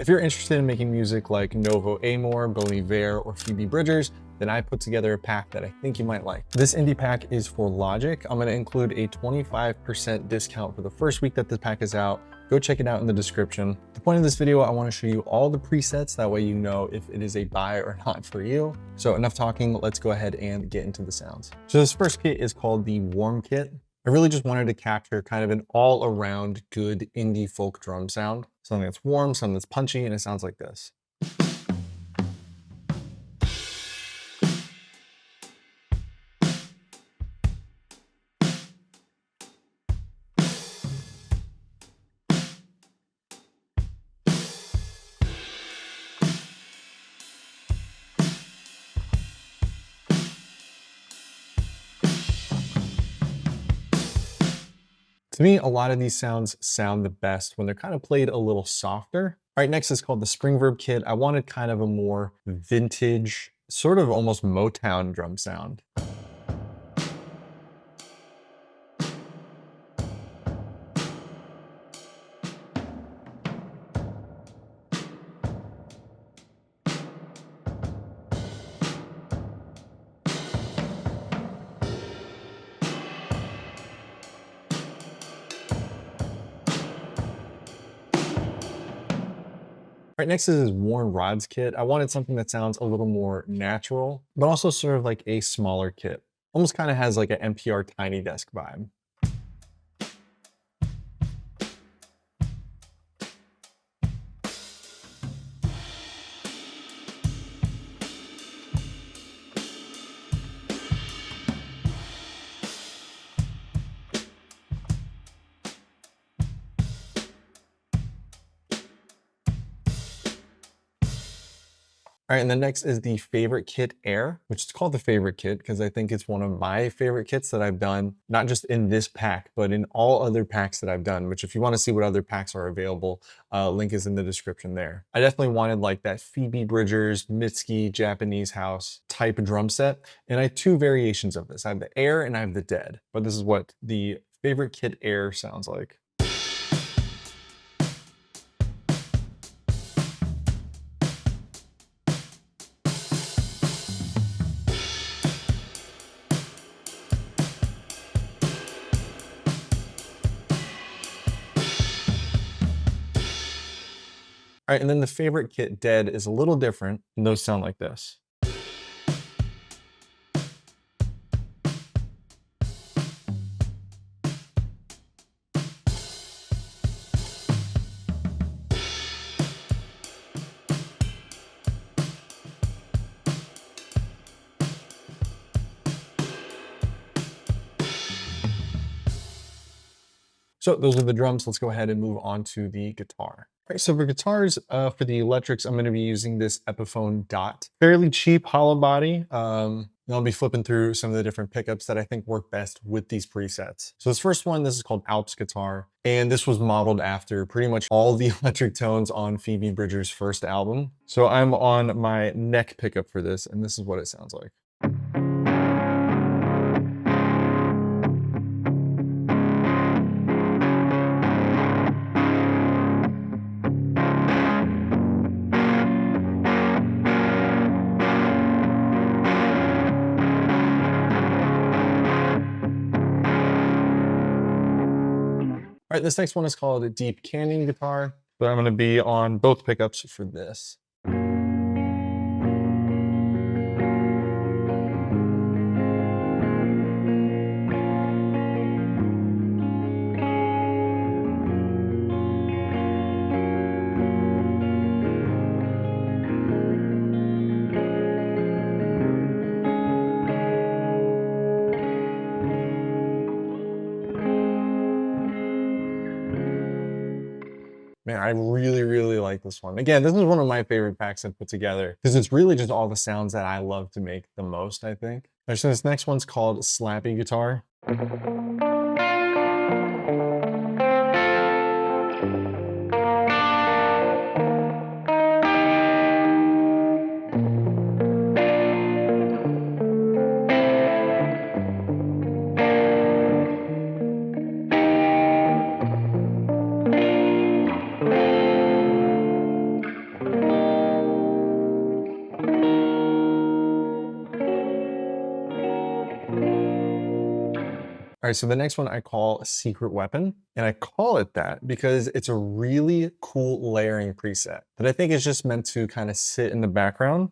If you're interested in making music like Novo, Amor, Iver, or Phoebe, then I put together a pack that I think you might like. This indie pack is for Logic. I'm gonna include a 25% discount for the first week that this pack is out. Go check it out in the description. The point of this video, I wanna show you all the presets. That way you know if it is a buy or not for you. So enough talking, let's go ahead and get into the sounds. So this first kit is called the Warm Kit. I really just wanted to capture kind of an all-around good indie folk drum sound. Something that's warm, something that's punchy, and it sounds like this. To me, a lot of these sounds sound the best when they're kind of played a little softer. All right, next is called the Spring Verb Kit. I wanted kind of a more vintage, sort of almost Motown drum sound. Right, next is this Worn Rods kit. I wanted something that sounds a little more natural, but also sort of like a smaller kit. Almost kind of has like an NPR Tiny Desk vibe. All right, and then next is the Favorite Kit Air, which is called the Favorite Kit because I think it's one of my favorite kits that I've done, not just in this pack, but in all other packs that I've done, which if you want to see what other packs are available, link is in the description there. I definitely wanted like that Phoebe Mitski Japanese house type drum set, and I have two variations of this. I have the Air and I have the Dead, but this is what the Favorite Kit Air sounds like. All right, and then the Favorite Kit Dead is a little different, and those sound like this. So those are the drums. Let's go ahead and move on to the guitar. All right, so for guitars, for the electrics, I'm going to be using this Epiphone Dot. Fairly cheap hollow body. And I'll be flipping through some of the different pickups that I think work best with these presets. So this first one, this is called Alps Guitar. And this was modeled after pretty much all the electric tones on Phoebe Bridgers' first album. So I'm on my neck pickup for this, and this is what it sounds like. All right, this next one is called a Deep Canyon Guitar, but I'm gonna be on both pickups for this. Man, I really like this one. Again, this is one of my favorite packs I've put together because it's really just all the sounds that I love to make the most, I think. All right, so this next one's called Slappy Guitar. right, so the next one I call a secret weapon, and I call it that because it's a really cool layering preset that I think is just meant to kind of sit in the background.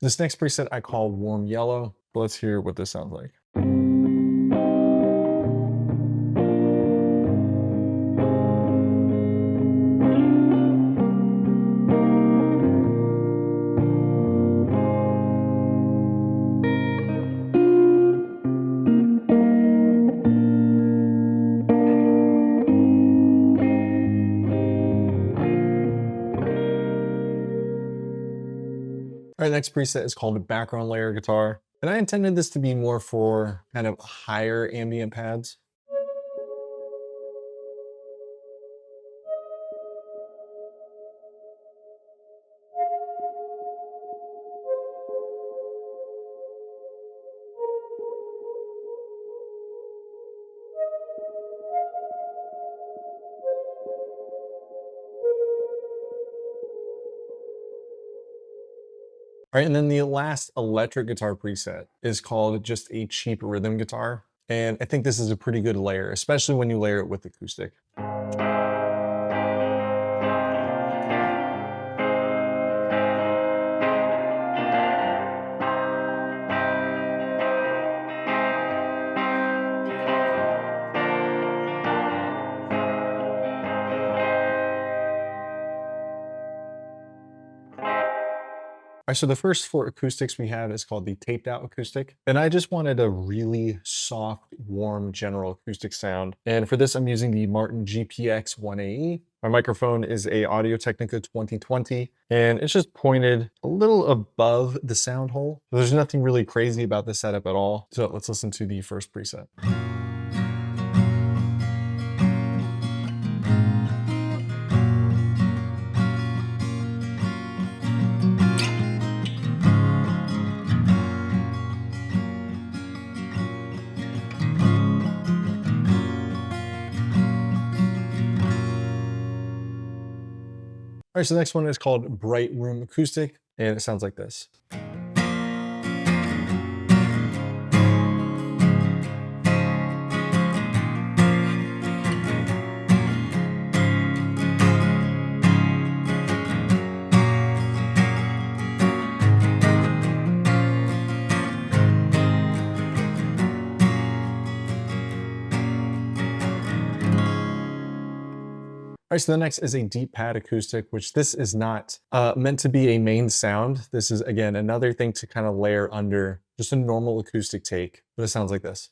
This next preset I call warm yellow. Let's hear what this sounds like. All right, next preset is called a background layer guitar. And I intended this to be more for kind of higher ambient pads. All right, and then the last electric guitar preset is called just a cheap rhythm guitar. And I think this is a pretty good layer, especially when you layer it with acoustic. All right, so the first 4 acoustics we have is called the taped out acoustic. And I just wanted a really soft, warm, general acoustic sound. And for this, I'm using the Martin GPX 1AE. My microphone is a Audio-Technica 2020, and it's just pointed a little above the sound hole. There's nothing really crazy about this setup at all. So let's listen to the first preset. All right, so the next one is called Bright Room Acoustic, and it sounds like this. All right, so the next is a deep pad acoustic, which this is not meant to be a main sound. This is, again, another thing to kind of layer under just a normal acoustic take, but it sounds like this.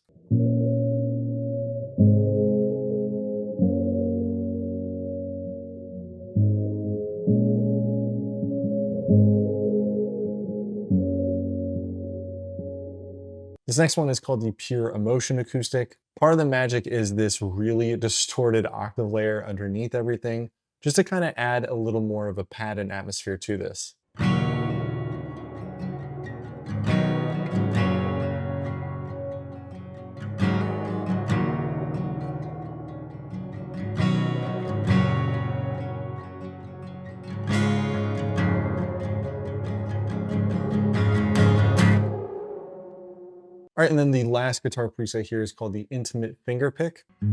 This next one is called the Pure Emotion Acoustic. Part of the magic is this really distorted octave layer underneath everything, just to kind of add a little more of a pad and atmosphere to this. All right, and then the last guitar preset here is called the Intimate Finger Pick. All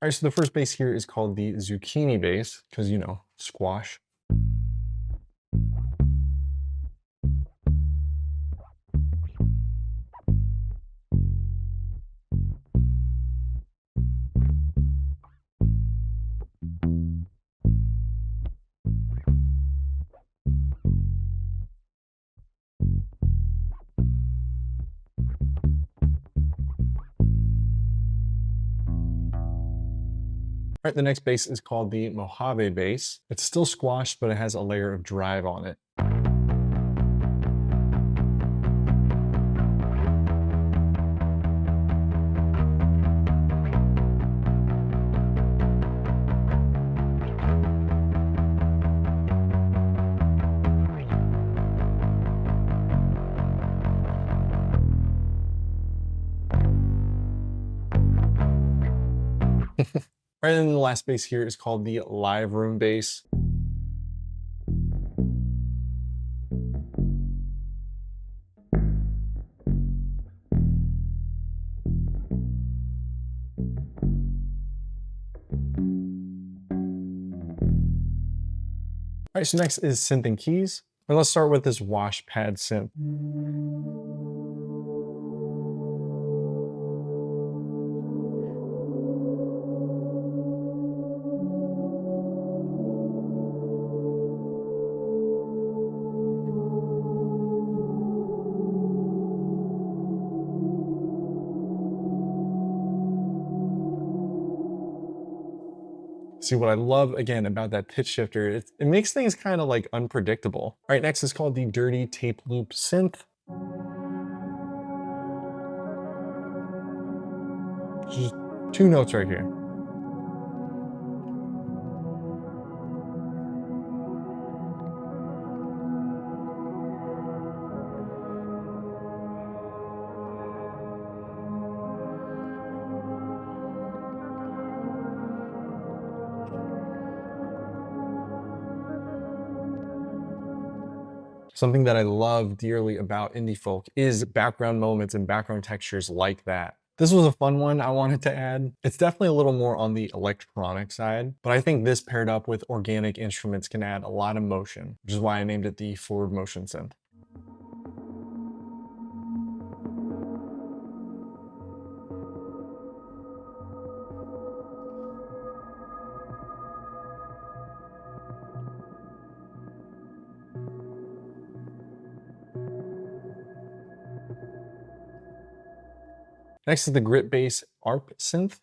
right, so the first bass here is called the Zucchini bass, because, you know, squash. right, the next bass is called the Mojave bass. It's still squashed, but it has a layer of drive on it. Right, and then the last bass here is called the live room bass. All right, so next is synth and keys. And let's start with this wash pad synth. See, what I love again about that pitch shifter, it makes things kind of like unpredictable. All right, next is called the dirty tape loop synth. Just 2 notes right here. Something that I love dearly about indie folk is background moments and background textures like that. This was a fun one I wanted to add. It's definitely a little more on the electronic side, but I think this paired up with organic instruments can add a lot of motion, which is why I named it the forward motion synth. Next is the grit bass ARP synth.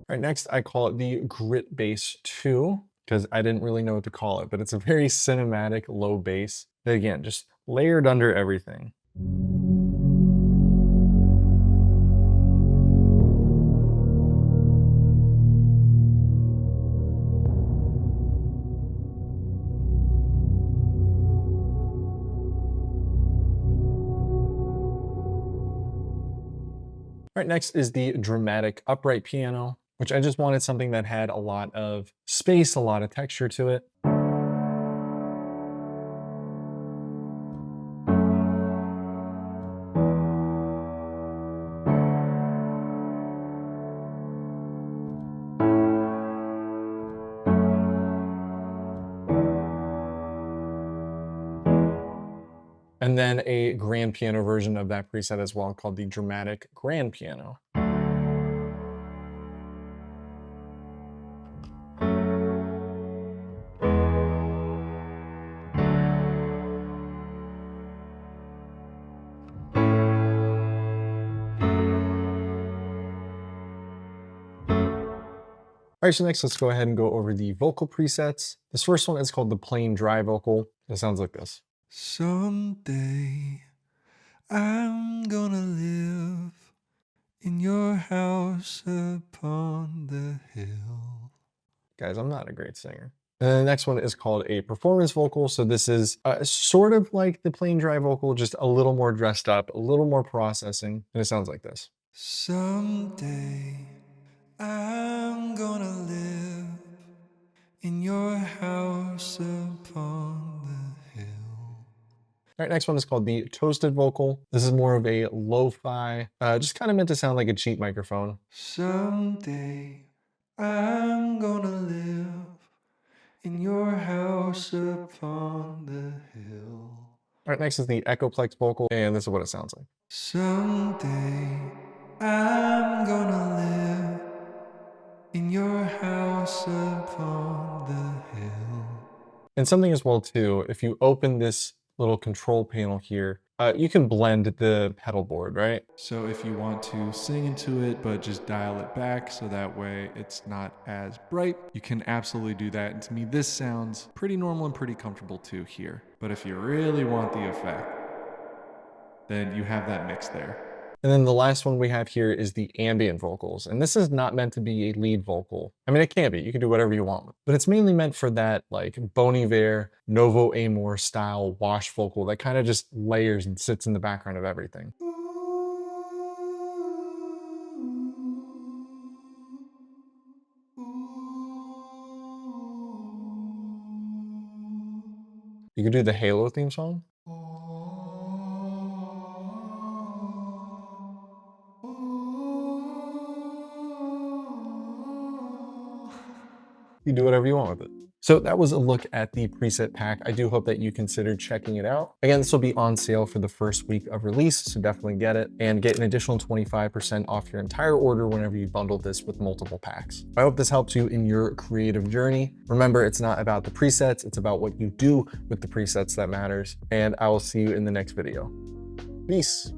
All right, next I call it the grit bass 2 because I didn't really know what to call it, but it's a very cinematic low bass that again, just layered under everything. All right, next is the dramatic upright piano, which I just wanted something that had a lot of space, a lot of texture to it. And then a grand piano version of that preset as well called the dramatic grand piano. All right, so next let's go ahead and go over the vocal presets. This first one is called the plain dry vocal. It sounds like this. Someday I'm gonna live in your house upon the hill. Guys, I'm not a great singer. And then the next one is called a performance vocal. So this is sort of like the plain dry vocal, just a little more dressed up, a little more processing. And it sounds like this. Someday I'm gonna live in your house upon the hill. All right, next one is called the toasted vocal. This is more of a lo-fi, just kind of meant to sound like a cheap microphone. Someday I'm gonna live in your house upon the hill. All right, next is the echoplex vocal, and this is what it sounds like. Someday I'm gonna live in your house upon the hill. And something as well too, if you open this little control panel here, you can blend the pedal board, right? So if you want to sing into it, but just dial it back so that way it's not as bright, you can absolutely do that. And to me, this sounds pretty normal and pretty comfortable too here. But if you really want the effect, then you have that mix there. And then the last one we have here is the ambient vocals. And this is not meant to be a lead vocal. I mean, it can be, you can do whatever you want, but it's mainly meant for that like Bon Iver, Novo Amor style wash vocal that kind of just layers and sits in the background of everything. You could do the Halo theme song. You do whatever you want with it. So that was a look at the preset pack. I do hope that you considered checking it out. Again, this will be on sale for the first week of release, so definitely get it and get an additional 25% off your entire order whenever you bundle this with multiple packs. I hope this helps you in your creative journey. Remember, it's not about the presets, it's about what you do with the presets that matters. And I will see you in the next video. Peace.